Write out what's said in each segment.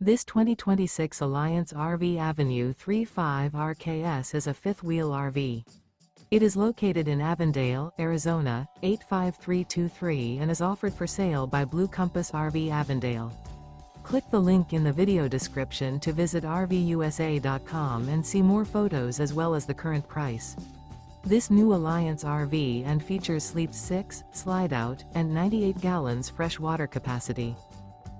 This 2026 Alliance RV Avenue 35 RKS is a fifth-wheel RV. It is located in Avondale, Arizona, 85323 and is offered for sale by Blue Compass RV Avondale. Click the link in the video description to visit RVUSA.com and see more photos as well as the current price. This new Alliance RV and features sleeps 6, slide-out, and 98 gallons fresh water capacity.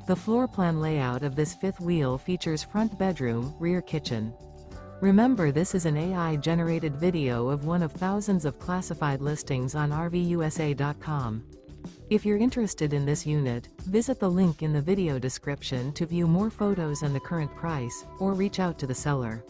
The floor plan layout of this fifth wheel features front bedroom, rear kitchen. Remember, this is an AI-generated video of one of thousands of classified listings on RVUSA.com. If you're interested in this unit, visit the link in the video description to view more photos and the current price, or reach out to the seller.